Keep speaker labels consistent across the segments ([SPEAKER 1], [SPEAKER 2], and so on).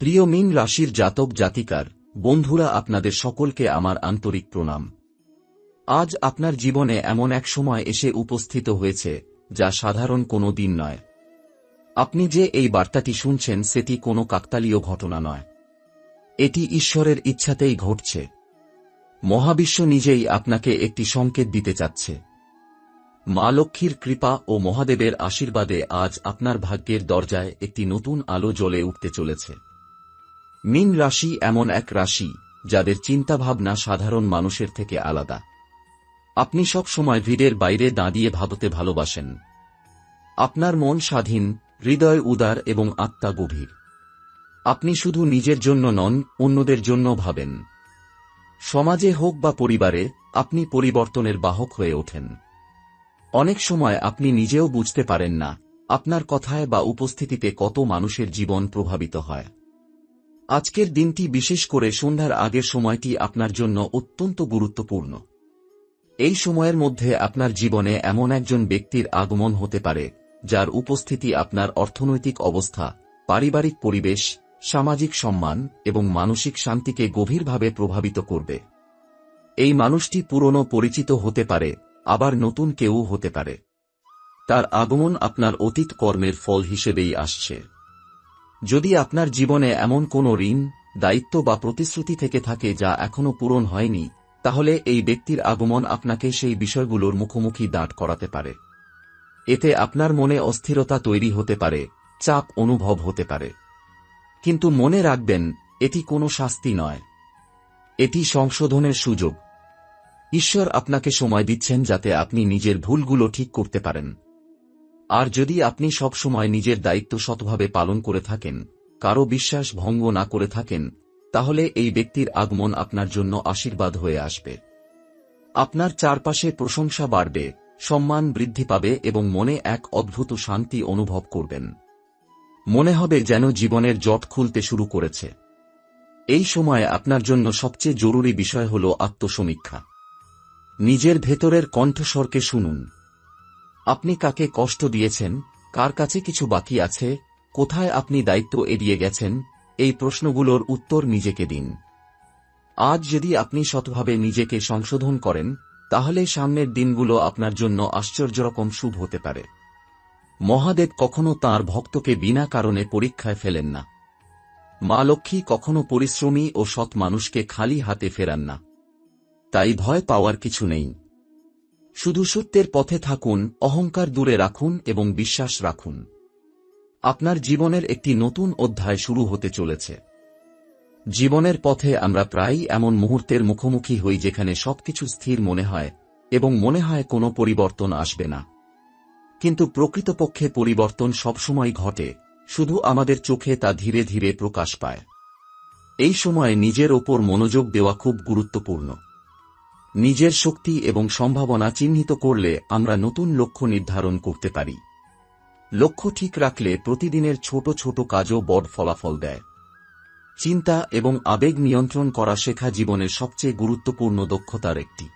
[SPEAKER 1] প্রিয় মীন রাশির জাতক জাতিকার বন্ধুরা, আপনাদের সকলকে আমার আন্তরিক প্রণাম। আজ আপনার জীবনে এমন এক সময় এসে উপস্থিত হয়েছে যা সাধারণ কোনো দিন নয়। আপনি যে এই বার্তাটি শুনছেন সেটি কোনো কাকতালীয় ঘটনা নয়, এটি ঈশ্বরের ইচ্ছাতেই ঘটছে। মহাবিশ্ব নিজেই আপনাকে একটি সংকেত দিতে চাচ্ছে। মা লক্ষ্মীর কৃপা ও মহাদেবের আশীর্বাদে আজ আপনার ভাগ্যের দরজায় একটি নতুন আলো জ্বলে উঠতে চলেছে। মীন রাশি এমন এক রাশি যাদের চিন্তাভাবনা সাধারণ মানুষের থেকে আলাদা। আপনি সব সময় ভিড়ের বাইরে দাঁড়িয়ে ভাবতে ভালোবাসেন। আপনার মন স্বাধীন, হৃদয় উদার এবং আত্মা গভীর। আপনি শুধু নিজের জন্য নন, অন্যদের জন্য ভাবেন। সমাজে হোক বা পরিবারে আপনি পরিবর্তনের বাহক হয়ে ওঠেন। অনেক সময় আপনি নিজেও বুঝতে পারেন না আপনার কথায় বা উপস্থিতিতে কত মানুষের জীবন প্রভাবিত হয়। আজকের দিনটি, বিশেষ করে সন্ধ্যার আগের সময়টি আপনার জন্য অত্যন্ত গুরুত্বপূর্ণ। এই সময়ের মধ্যে আপনার জীবনে এমন একজন ব্যক্তির আগমন হতে পারে যার উপস্থিতি আপনার অর্থনৈতিক অবস্থা, পারিবারিক পরিবেশ, সামাজিক সম্মান এবং মানসিক শান্তিকে গভীরভাবে প্রভাবিত করবে। এই মানুষটি পুরনো পরিচিত হতে পারে, আবার নতুন কেউ হতে পারে। তার আগমন আপনার অতীত কর্মের ফল হিসেবেই আসছে। যদি আপনার জীবনে এমন কোনো ঋণ, দায়িত্ব বা প্রতিশ্রুতি থেকে থাকে যা এখনো পূরণ হয়নি, তাহলে এই ব্যক্তির আগমন আপনাকে সেই বিষয়গুলোর মুখোমুখি দাঁড় করাতে পারে। এতে আপনার মনে অস্থিরতা তৈরি হতে পারে, চাপ অনুভব হতে পারে। কিন্তু মনে রাখবেন, এটি কোনো শাস্তি নয়, এটি সংশোধনের সুযোগ। ঈশ্বর আপনাকে সময় দিচ্ছেন যাতে আপনি নিজের ভুলগুলো ঠিক করতে পারেন। আর যদি আপনি সব সময় নিজের দায়িত্ব সৎভাবে পালন করে থাকেন, কারো বিশ্বাস ভঙ্গ না করে থাকেন, তাহলে এই ব্যক্তির আগমন আপনার জন্য আশীর্বাদ হয়ে আসবে। আপনার চারপাশে প্রশংসা বাড়বে, সম্মান বৃদ্ধি পাবে এবং মনে এক অদ্ভুত শান্তি অনুভব করবেন। মনে হবে যেন জীবনের জট খুলতে শুরু করেছে। এই সময়ে আপনার জন্য সবচেয়ে জরুরি বিষয় হল আত্মসমীক্ষা। নিজের ভেতরের কণ্ঠস্বরকে শুনুন। আপনি কাকে কষ্ট দিয়েছেন, কার কাছে কিছু বাকি আছে, কোথায় আপনি দায়িত্ব এড়িয়ে গেছেন, এই প্রশ্নগুলোর উত্তর নিজেকে দিন। আজ যদি আপনি সৎভাবে নিজেকে সংশোধন করেন, তাহলে সামনের দিনগুলো আপনার জন্য আশ্চর্যরকম শুভ হতে পারে। মহাদেব কখনো তাঁর ভক্তকে বিনা কারণে পরীক্ষায় ফেলেন না। মা লক্ষ্মী কখনো পরিশ্রমী ও সৎ মানুষকে খালি হাতে ফেরান না। তাই ভয় পাওয়ার কিছু নেই। শুধু সত্যের পথে থাকুন, অহংকার দূরে রাখুন এবং বিশ্বাস রাখুন। আপনার জীবনের একটি নতুন অধ্যায় শুরু হতে চলেছে। জীবনের পথে আমরা প্রায়ই এমন মুহূর্তের মুখোমুখি হই যেখানে সবকিছু স্থির মনে হয় এবং মনে হয় কোনো পরিবর্তন আসবে না। কিন্তু প্রকৃতপক্ষে পরিবর্তন সবসময় ঘটে, শুধু আমাদের চোখে তা ধীরে ধীরে প্রকাশ পায়। এই সময়ে নিজের ওপর মনোযোগ দেওয়া খুব গুরুত্বপূর্ণ। নিজের শক্তি এবং সম্ভাবনা চিহ্নিত করলে আমরা নতুন লক্ষ্য নির্ধারণ করতে পারি। লক্ষ্য ঠিক রাখলে প্রতিদিনের ছোট ছোট কাজও বড় ফলাফল দেয়। চিন্তা এবং আবেগ নিয়ন্ত্রণ করা শেখা জীবনের সবচেয়ে গুরুত্বপূর্ণ দক্ষতার একটি।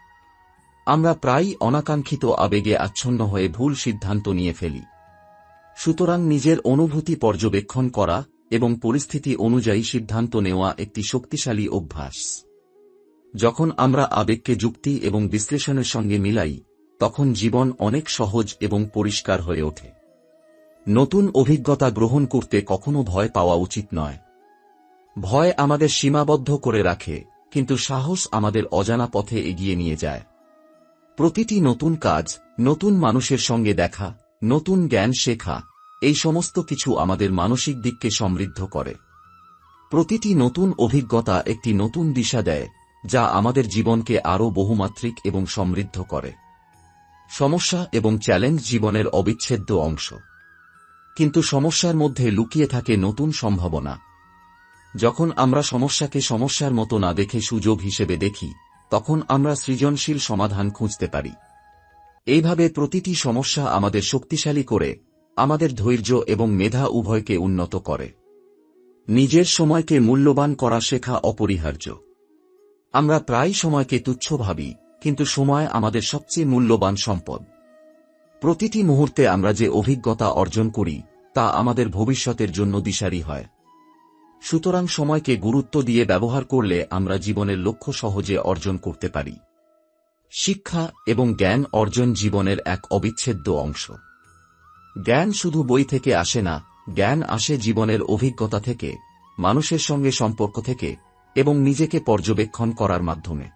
[SPEAKER 1] আমরা প্রায়ই অনাকাঙ্ক্ষিত আবেগে আচ্ছন্ন হয়ে ভুল সিদ্ধান্ত নিয়ে ফেলি। সুতরাং নিজের অনুভূতি পর্যবেক্ষণ করা এবং পরিস্থিতি অনুযায়ী সিদ্ধান্ত নেওয়া একটি শক্তিশালী অভ্যাস। যখন আমরা আবেগকে যুক্তি এবং বিশ্লেষণের সঙ্গে মিলাই, তখন জীবন অনেক সহজ এবং পরিষ্কার হয়ে ওঠে। নতুন অভিজ্ঞতা গ্রহণ করতে কখনো ভয় পাওয়া উচিত নয়। ভয় আমাদের সীমাবদ্ধ করে রাখে, কিন্তু সাহস আমাদের অজানা পথে এগিয়ে নিয়ে যায়। প্রতিটি নতুন কাজ, নতুন মানুষের সঙ্গে দেখা, নতুন জ্ঞান শেখা, এই সমস্ত কিছু আমাদের মানসিক দিককে সমৃদ্ধ করে। প্রতিটি নতুন অভিজ্ঞতা একটি নতুন দিশা দেয়, যা আমাদের জীবনকে আরও বহুমাত্রিক এবং সমৃদ্ধ করে। সমস্যা এবং চ্যালেঞ্জ জীবনের অবিচ্ছেদ্য অংশ। কিন্তু সমস্যার মধ্যে লুকিয়ে থাকে নতুন সম্ভাবনা। যখন আমরা সমস্যাকে সমস্যার মতো না দেখে সুযোগ হিসেবে দেখি, তখন আমরা সৃজনশীল সমাধান খুঁজতে পারি। এইভাবে প্রতিটি সমস্যা আমাদের শক্তিশালী করে, আমাদের ধৈর্য এবং মেধা উভয়কে উন্নত করে। নিজের সময়কে মূল্যবান করা শেখা অপরিহার্য। আমরা প্রায় সময়কে তুচ্ছ ভাবি, কিন্তু সময় আমাদের সবচেয়ে মূল্যবান সম্পদ। প্রতিটি মুহূর্তে আমরা যে অভিজ্ঞতা অর্জন করি, তা আমাদের ভবিষ্যতের জন্য দিশারি হয়। সুতরাং সময়কে গুরুত্ব দিয়ে ব্যবহার করলে আমরা জীবনের লক্ষ্য সহজে অর্জন করতে পারি। শিক্ষা এবং জ্ঞান অর্জন জীবনের এক অবিচ্ছেদ্য অংশ। জ্ঞান শুধু বই থেকে আসে না, জ্ঞান আসে জীবনের অভিজ্ঞতা থেকে, মানুষের সঙ্গে সম্পর্ক থেকে এবং নিজেকে পর্যবেক্ষণ করার মাধ্যমে।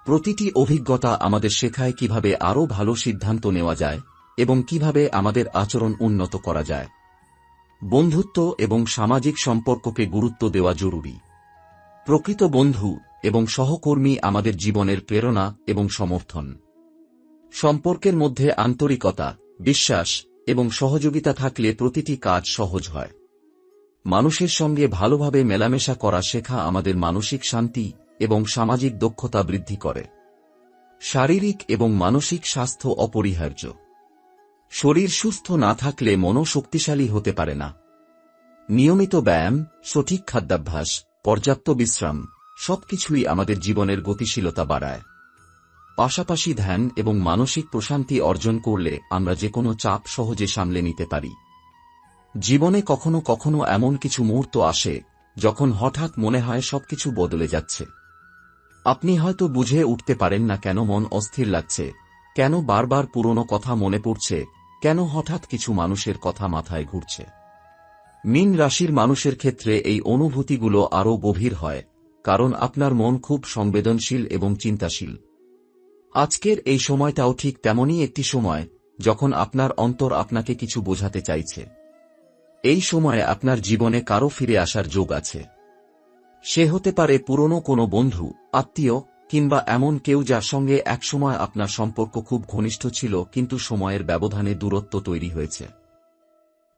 [SPEAKER 1] প্রতিটি অভিজ্ঞতা আমাদের শেখায় কিভাবে আরও ভালো সিদ্ধান্ত নেওয়া যায় এবং কিভাবে আমাদের আচরণ উন্নত করা যায়। বন্ধুত্ব এবং সামাজিক সম্পর্ককে গুরুত্ব দেওয়া জরুরি। প্রকৃত বন্ধু এবং সহকর্মী আমাদের জীবনের প্রেরণা এবং সমর্থন। সম্পর্কের মধ্যে আন্তরিকতা, বিশ্বাস এবং সহযোগিতা থাকলে প্রতিটি কাজ সহজ হয়। মানুষের সঙ্গে ভালোভাবে মেলামেশা করা শেখা আমাদের মানসিক শান্তি এবং সামাজিক দক্ষতা বৃদ্ধি করে। শারীরিক এবং মানসিক স্বাস্থ্য অপরিহার্য। শরীর সুস্থ না থাকলে মনও শক্তিশালী হতে পারে না। নিয়মিত ব্যায়াম, সঠিক খাদ্যাভ্যাস, পর্যাপ্ত বিশ্রাম সবকিছুই আমাদের জীবনের গতিশীলতা বাড়ায়। পাশাপাশি ধ্যান এবং মানসিক প্রশান্তি অর্জন করলে আমরা যে কোনো চাপ সহজে সামলে নিতে পারি। জীবনে কখনো কখনো এমন কিছু মুহূর্ত আসে যখন হঠাৎ মনে হয় সবকিছু বদলে যাচ্ছে। আপনি হয়তো বুঝে উঠতে পারেন না কেন মন অস্থির লাগছে, কেন বারবার পুরনো কথা মনে পড়ছে, কেন হঠাৎ কিছু মানুষের কথা মাথায় ঘুরছে। মীন রাশির মানুষের ক্ষেত্রে এই অনুভূতিগুলো আরও গভীর হয়, কারণ আপনার মন খুব সংবেদনশীল এবং চিন্তাশীল। আজকের এই সময়টাও ঠিক তেমনই একটি সময় যখন আপনার অন্তর আপনাকে কিছু বোঝাতে চাইছে। এই সময়ে আপনার জীবনে কারো ফিরে আসার যোগ আছে। সে হতে পারে পুরনো কোনো বন্ধু, আত্মীয় কিংবা এমন কেউ যার সঙ্গে একসময় আপনার সম্পর্ক খুব ঘনিষ্ঠ ছিল কিন্তু সময়ের ব্যবধানে দূরত্ব তৈরি হয়েছে।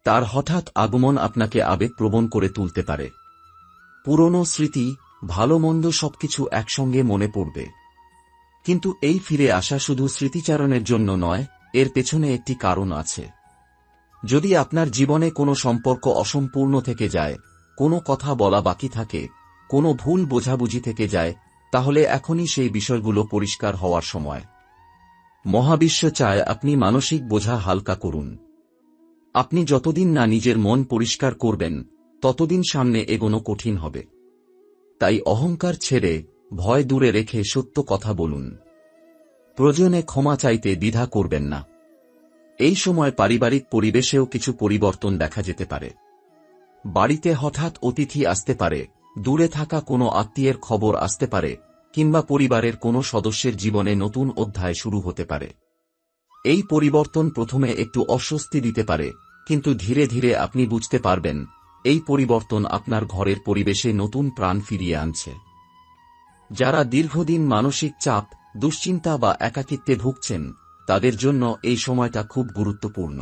[SPEAKER 1] তার হঠাৎ আগমন আপনাকে আবেগপ্রবণ করে তুলতে পারে। পুরনো স্মৃতি, ভালো মন্দ সবকিছু একসঙ্গে মনে পড়বে। কিন্তু এই ফিরে আসা শুধু স্মৃতিচারণের জন্য নয়, এর পেছনে একটি কারণ আছে। যদি আপনার জীবনে কোনো সম্পর্ক অসম্পূর্ণ থেকে যায়, কোনো কথা বলা বাকি থাকে, কোনো ভুল বোঝাবুঝি থেকে যায়, তাহলে এখনই সেই বিষয়গুলো পরিষ্কার হওয়ার সময়। মহাবিশ্ব চায় আপনি মানসিক বোঝা হালকা করুন। আপনি যতদিন না নিজের মন পরিষ্কার করবেন, ততদিন সামনে এগোনো কঠিন হবে। তাই অহংকার ছেড়ে, ভয় দূরে রেখে সত্য কথা বলুন। প্রয়োজনে ক্ষমা চাইতে দ্বিধা করবেন না। এই সময় পারিবারিক পরিবেশেও কিছু পরিবর্তন দেখা যেতে পারে। বাড়িতে হঠাৎ অতিথি আসতে পারে, দূরে থাকা কোনো আত্মীয়ের খবর আসতে পারে, কিংবা পরিবারের কোনো সদস্যের জীবনে নতুন অধ্যায় শুরু হতে পারে। এই পরিবর্তন প্রথমে একটু অস্বস্তি দিতে পারে, কিন্তু ধীরে ধীরে আপনি বুঝতে পারবেন এই পরিবর্তন আপনার ঘরের পরিবেশে নতুন প্রাণ ফিরিয়ে আনছে। যারা দীর্ঘদিন মানসিক চাপ, দুশ্চিন্তা বা একাকিত্বে ভুগছেন, তাদের জন্য এই সময়টা খুব গুরুত্বপূর্ণ।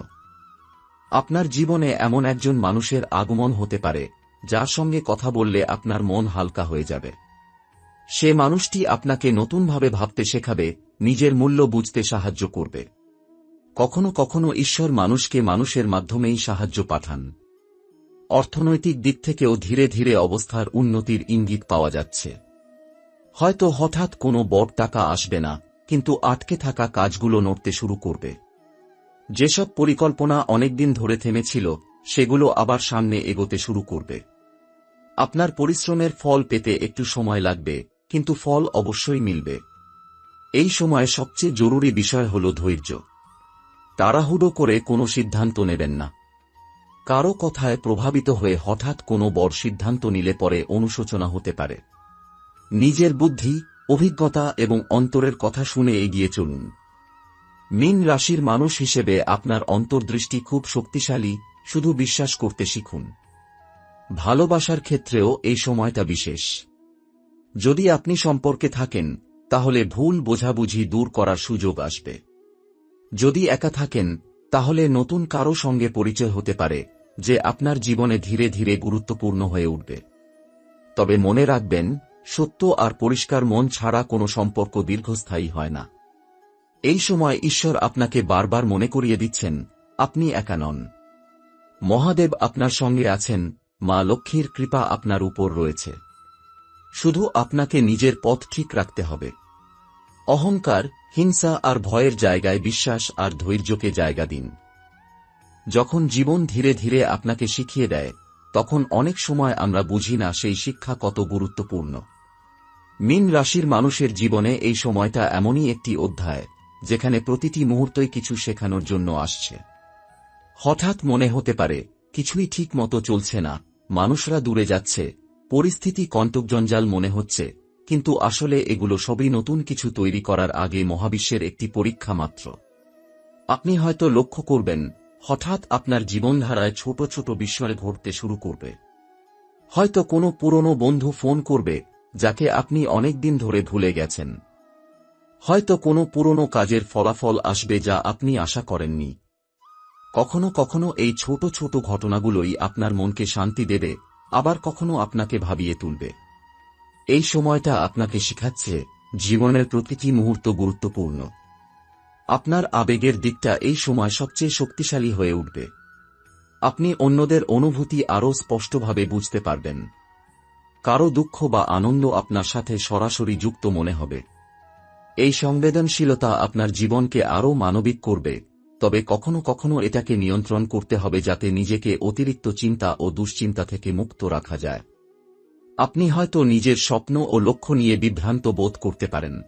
[SPEAKER 1] আপনার জীবনে এমন একজন মানুষের আগমন হতে পারে যার সঙ্গে কথা বললে আপনার মন হালকা হয়ে যাবে। সে মানুষটি আপনাকে নতুনভাবে ভাবতে শেখাবে, নিজের মূল্য বুঝতে সাহায্য করবে। কখনো কখনো ঈশ্বর মানুষকে মানুষের মাধ্যমেই সাহায্য পাঠান। অর্থনৈতিক দিক থেকেও ধীরে ধীরে অবস্থার উন্নতির ইঙ্গিত পাওয়া যাচ্ছে। হয়তো হঠাৎ কোনো বড় টাকা আসবে না, কিন্তু আটকে থাকা কাজগুলো নড়তে শুরু করবে। যেসব পরিকল্পনা অনেকদিন ধরে থেমেছিল, সেগুলো আবার সামনে এগোতে শুরু করবে। আপনার পরিশ্রমের ফল পেতে একটু সময় লাগবে, কিন্তু ফল অবশ্যই মিলবে। এই সময় সবচেয়ে জরুরি বিষয় হল ধৈর্য। তাড়াহুড়ো করে কোনো সিদ্ধান্ত নেবেন না। কারো কথায় প্রভাবিত হয়ে হঠাৎ কোনো বড় সিদ্ধান্ত নিলে পরে অনুশোচনা হতে পারে। নিজের বুদ্ধি, অভিজ্ঞতা এবং অন্তরের কথা শুনে এগিয়ে চলুন। মীন রাশির মানুষ হিসেবে আপনার অন্তর্দৃষ্টি খুব শক্তিশালী, শুধু বিশ্বাস করতে শিখুন। ভালোবাসার ক্ষেত্রেও এই সময়টা বিশেষ। যদি আপনি সম্পর্কে থাকেন, তাহলে ভুল বোঝাবুঝি দূর করার সুযোগ আসবে। যদি একা থাকেন, তাহলে নতুন কারো সঙ্গে পরিচয় হতে পারে যে আপনার জীবনে ধীরে ধীরে গুরুত্বপূর্ণ হয়ে উঠবে। তবে মনে রাখবেন, সত্য আর পরিষ্কার মন ছাড়া কোনো সম্পর্ক দীর্ঘস্থায়ী হয় না। এই সময় ঈশ্বর আপনাকে বারবার মনে করিয়ে দিচ্ছেন, আপনি একা নন। মহাদেব আপনার সঙ্গে আছেন, মা লক্ষ্মীর কৃপা আপনার উপর রয়েছে। শুধু আপনাকে নিজের পথ ঠিক রাখতে হবে। অহংকার, হিংসা আর ভয়ের জায়গায় বিশ্বাস আর ধৈর্যকে জায়গা দিন। যখন জীবন ধীরে ধীরে আপনাকে শিখিয়ে দেয়, তখন অনেক সময় আমরা বুঝি না সেই শিক্ষা কত গুরুত্বপূর্ণ। মীন রাশির মানুষের জীবনে এই সময়টা এমনই একটি অধ্যায়, যেখানে প্রতিটি মুহূর্তই কিছু শেখানোর জন্য আসছে। হঠাৎ মনে হতে পারে কিছুই ঠিক মতো চলছে না, মানুষরা দূরে যাচ্ছে, পরিস্থিতি কণ্টকজঞ্জাল মনে হচ্ছে, কিন্তু আসলে এগুলো সবই নতুন কিছু তৈরি করার আগে মহাবিশ্বের একটি পরীক্ষা মাত্র। আপনি হয়তো লক্ষ্য করবেন, হঠাৎ আপনার জীবনধারায় ছোট ছোট বিষয় ঘটতে শুরু করবে। হয়তো কোনো পুরনো বন্ধু ফোন করবে, যাকে আপনি অনেক দিন ধরে ভুলে গেছেন। হয়তো কোনো পুরনো কাজের ফলাফল আসবে যা আপনি আশা করেননি। কখনো কখনো এই ছোট ছোট ঘটনাগুলোই আপনার মনকে শান্তি দেবে, আবার কখনো আপনাকে ভাবিয়ে তুলবে। এই সময়টা আপনাকে শেখাচ্ছে জীবনের প্রতিটি মুহূর্ত গুরুত্বপূর্ণ। আপনার আবেগের দিকটা এই সময় সবচেয়ে শক্তিশালী হয়ে উঠবে। আপনি অন্যদের অনুভূতি আরও স্পষ্টভাবে বুঝতে পারবেন। কারো দুঃখ বা আনন্দ আপনার সাথে সরাসরি যুক্ত মনে হবে। এই সংবেদনশীলতা আপনার জীবনকে আরও মানবিক করবে, তবে কখনো কখনো এটাকে নিয়ন্ত্রণ করতে হবে যাতে নিজেকে অতিরিক্ত চিন্তা ও দুশ্চিন্তা থেকে মুক্ত রাখা যায়। আপনি হয়তো নিজের স্বপ্ন ও লক্ষ্য নিয়ে বিভ্রান্ত বোধ করতে পারেন।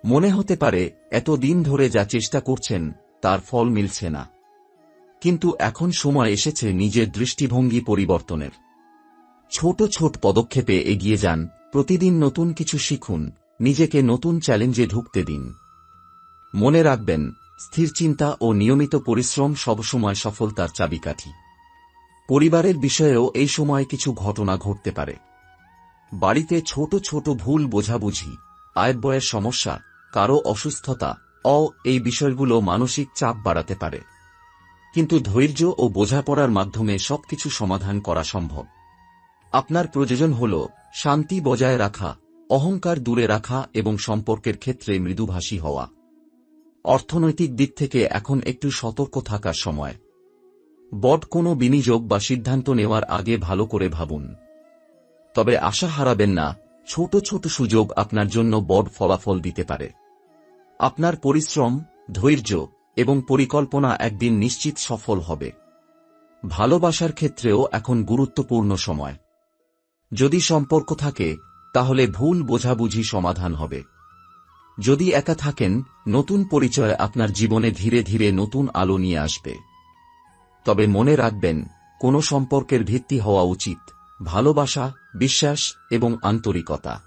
[SPEAKER 1] মনে হতে পারে এত দিন ধরে যা চেষ্টা করছেন তার ফল মিলছে না। কিন্তু এখন সময় এসেছে নিজের দৃষ্টিভঙ্গি পরিবর্তনের। ছোট ছোট পদক্ষেপে এগিয়ে যান, প্রতিদিন নতুন কিছু শিখুন, নিজেকে নতুন চ্যালেঞ্জে ঢুকতে দিন। মনে রাখবেন, স্থির চিন্তা ও নিয়মিত পরিশ্রম সবসময় সফলতার চাবিকাঠি। পরিবারের বিষয়েও এই সময় কিছু ঘটনা ঘটতে পারে। বাড়িতে ছোট ছোট ভুল বোঝাবুঝি, আয়-ব্যয়ের সমস্যা, কারো অসুস্থতা, এই বিষয়গুলো মানসিক চাপ বাড়াতে পারে। কিন্তু ধৈর্য ও বোঝাপড়ার মাধ্যমে সবকিছু সমাধান করা সম্ভব। আপনার প্রয়োজন হল শান্তি বজায় রাখা, অহংকার দূরে রাখা এবং সম্পর্কের ক্ষেত্রে মৃদুভাষী হওয়া। অর্থনৈতিক দিক থেকে এখন একটু সতর্ক থাকার সময়। বড় কোনো বিনিয়োগ বা সিদ্ধান্ত নেওয়ার আগে ভালো করে ভাবুন। তবে আশা হারাবেন না, ছোট ছোট সুযোগ আপনার জন্য বড় ফলাফল দিতে পারে। আপনার পরিশ্রম, ধৈর্য এবং পরিকল্পনা একদিন নিশ্চিত সফল হবে। ভালোবাসার ক্ষেত্রেও এখন গুরুত্বপূর্ণ সময়। যদি সম্পর্ক থাকে, তাহলে ভুল বোঝাবুঝি সমাধান হবে। যদি একা থাকেন, নতুন পরিচয় আপনার জীবনে ধীরে ধীরে নতুন আলো নিয়ে আসবে। তবে মনে রাখবেন, কোনো সম্পর্কের ভিত্তি হওয়া উচিত ভালোবাসা, বিশ্বাস এবং আন্তরিকতা।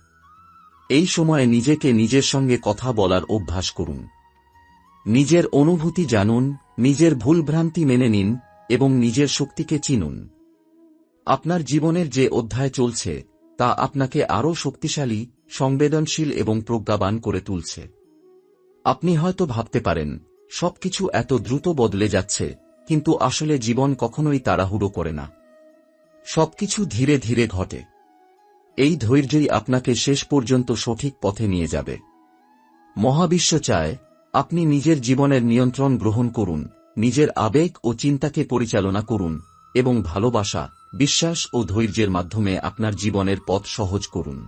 [SPEAKER 1] এই সময়ে নিজেকে নিজের সঙ্গে কথা বলার অভ্যাস করুন। নিজের অনুভূতি জানুন, নিজের ভুলভ্রান্তি মেনে নিন এবং নিজের শক্তিকে চিনুন। আপনার জীবনের যে অধ্যায় চলছে তা আপনাকে আরও শক্তিশালী, সংবেদনশীল এবং প্রজ্ঞাবান করে তুলছে। আপনি হয়তো ভাবতে পারেন, সবকিছু এত দ্রুত বদলে যাচ্ছে, কিন্তু আসলে জীবন কখনোই তাড়াহুড়ো করে না। সবকিছু ধীরে ধীরে ঘটে। এই ধৈর্যই আপনাকে শেষ পর্যন্ত সঠিক পথে নিয়ে যাবে। মহাবিশ্ব চায় আপনি নিজের জীবনের নিয়ন্ত্রণ গ্রহণ করুন, নিজের আবেগ ও চিন্তাকে পরিচালনা করুন এবং ভালোবাসা, বিশ্বাস ও ধৈর্যের মাধ্যমে আপনার জীবনের পথ সহজ করুন।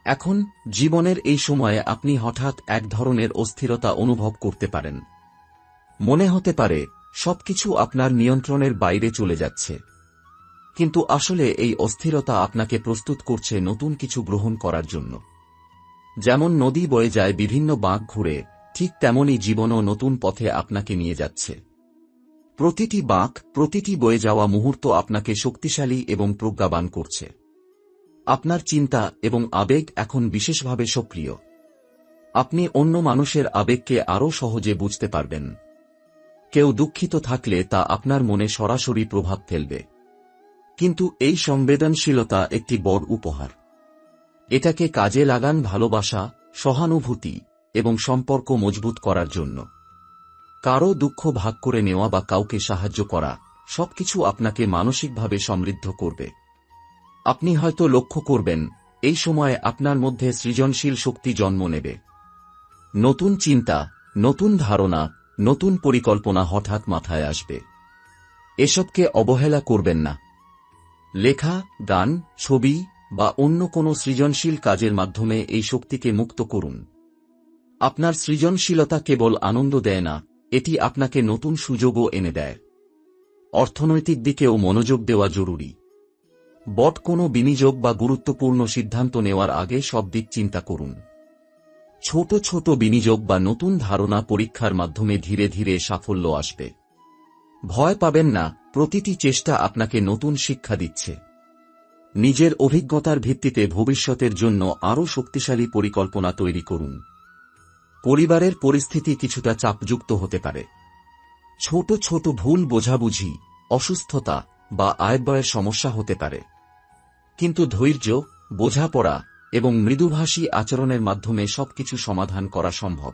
[SPEAKER 1] এখন জীবনের এই সময়ে আপনি হঠাৎ এক ধরনের অস্থিরতা অনুভব করতে পারেন। মনে হতে পারে সবকিছু আপনার নিয়ন্ত্রণের বাইরে চলে যাচ্ছে। কিন্তু আসলে এই অস্থিরতা আপনাকে প্রস্তুত করছে নতুন কিছু গ্রহণ করার জন্য। যেমন নদী বয়ে যায় বিভিন্ন বাঁক ঘুরে, ঠিক তেমনই জীবনও নতুন পথে আপনাকে নিয়ে যাচ্ছে। প্রতিটি বাঁক, প্রতিটি বয়ে যাওয়া মুহূর্ত আপনাকে শক্তিশালী এবং প্রজ্ঞাবান করছে। আপনার চিন্তা এবং আবেগ এখন বিশেষভাবে সক্রিয়। আপনি অন্য মানুষের আবেগকে আরও সহজে বুঝতে পারবেন। কেউ দুঃখিত থাকলে তা আপনার মনে সরাসরি প্রভাব ফেলবে। কিন্তু এই সংবেদনশীলতা একটি বড় উপহার। এটাকে কাজে লাগান ভালোবাসা, সহানুভূতি এবং সম্পর্ক মজবুত করার জন্য। কারো দুঃখ ভাগ করে নেওয়া বা কাউকে সাহায্য করা, সবকিছু আপনাকে মানসিকভাবে সমৃদ্ধ করবে। আপনি হয়তো লক্ষ্য করবেন, এই সময়ে আপনার মধ্যে সৃজনশীল শক্তি জন্ম নেবে। নতুন চিন্তা, নতুন ধারণা, নতুন পরিকল্পনা হঠাৎ মাথায় আসবে। এসবকে অবহেলা করবেন না। লেখা, গান, ছবি বা অন্য কোনো সৃজনশীল কাজের মাধ্যমে এই শক্তিকে মুক্ত করুন। আপনার সৃজনশীলতা কেবল আনন্দ দেয় না, এটি আপনাকে নতুন সুযোগও এনে দেয়। অর্থনৈতিক দিকেও মনোযোগ দেওয়া জরুরি। বট কোনো বিনিয়োগ বা গুরুত্বপূর্ণ সিদ্ধান্ত নেওয়ার আগে সব দিক চিন্তা করুন। ছোট ছোট বিনিয়োগ বা নতুন ধারণা পরীক্ষার মাধ্যমে ধীরে ধীরে সাফল্য আসবে। ভয় পাবেন না, প্রতিটি চেষ্টা আপনাকে নতুন শিক্ষা দিচ্ছে। নিজের অভিজ্ঞতার ভিত্তিতে ভবিষ্যতের জন্য আরও শক্তিশালী পরিকল্পনা তৈরি করুন। পরিবারের পরিস্থিতি কিছুটা চাপযুক্ত হতে পারে। ছোট ছোট ভুল বোঝাবুঝি, অসুস্থতা বা আয়-ব্যয়ের সমস্যা হতে পারে। কিন্তু ধৈর্য, বোঝাপড়া এবং মৃদুভাষী আচরণের মাধ্যমে সবকিছু সমাধান করা সম্ভব।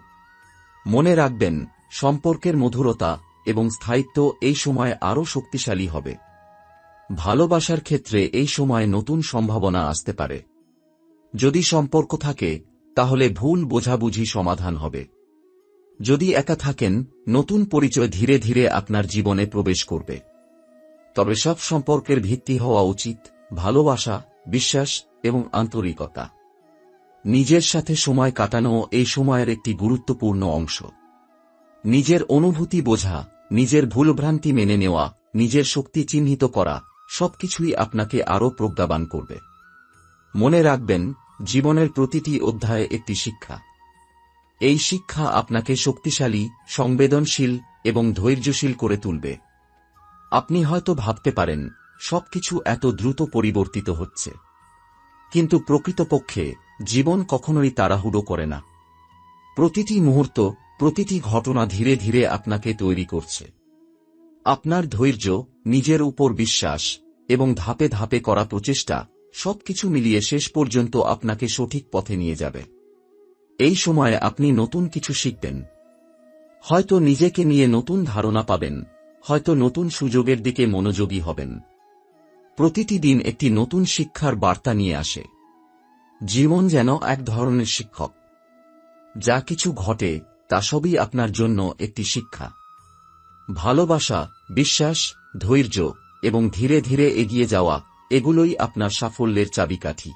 [SPEAKER 1] মনে রাখবেন, সম্পর্কের মধুরতা এবং স্থায়িত্ব এই সময়ে আরও শক্তিশালী হবে। ভালোবাসার ক্ষেত্রে এই সময়ে নতুন সম্ভাবনা আসতে পারে। যদি সম্পর্ক থাকে তাহলে ভুল বোঝাবুঝি সমাধান হবে। যদি একা থাকেন, নতুন পরিচয় ধীরে ধীরে আপনার জীবনে প্রবেশ করবে। তবে সব সম্পর্কের ভিত্তি হওয়া উচিত ভালোবাসা, বিশ্বাস এবং আন্তরিকতা। নিজের সাথে সময় কাটানো এই সময়ের একটি গুরুত্বপূর্ণ অংশ। নিজের অনুভূতি বোঝা, নিজের ভুলভ্রান্তি মেনে নেওয়া, নিজের শক্তি চিহ্নিত করা সবকিছুই আপনাকে আরও প্রজ্ঞাবান করবে। মনে রাখবেন, জীবনের প্রতিটি অধ্যায়ে একটি শিক্ষা। এই শিক্ষা আপনাকে শক্তিশালী, সংবেদনশীল এবং ধৈর্যশীল করে তুলবে। আপনি হয়তো ভাবতে পারেন, সবকিছু এত দ্রুত পরিবর্তিত হচ্ছে। কিন্তু প্রকৃতপক্ষে জীবন কখনোই তাড়াহুড়ো করে না। প্রতিটি মুহূর্ত, প্রতিটি ঘটনা ধীরে ধীরে আপনাকে তৈরি করছে। আপনার ধৈর্য, নিজের উপর বিশ্বাস এবং ধাপে ধাপে করা প্রচেষ্টা সবকিছু মিলিয়ে শেষ পর্যন্ত আপনাকে সঠিক পথে নিয়ে যাবে। এই সময়ে আপনি নতুন কিছু শিখবেন। হয়তো নিজেকে নিয়ে নতুন ধারণা পাবেন, হয়তো নতুন সুযোগের দিকে মনোযোগী হবেন। প্রতিটি দিন একটি নতুন শিক্ষার বার্তা নিয়ে আসে। জীবন যেন এক ধরনের শিক্ষক। যা কিছু ঘটে তা সবই আপনার জন্য একটি শিক্ষা। ভালোবাসা, বিশ্বাস, ধৈর্য এবং ধীরে ধীরে এগিয়ে যাওয়া, এগুলোই আপনার সাফল্যের চাবিকাঠি।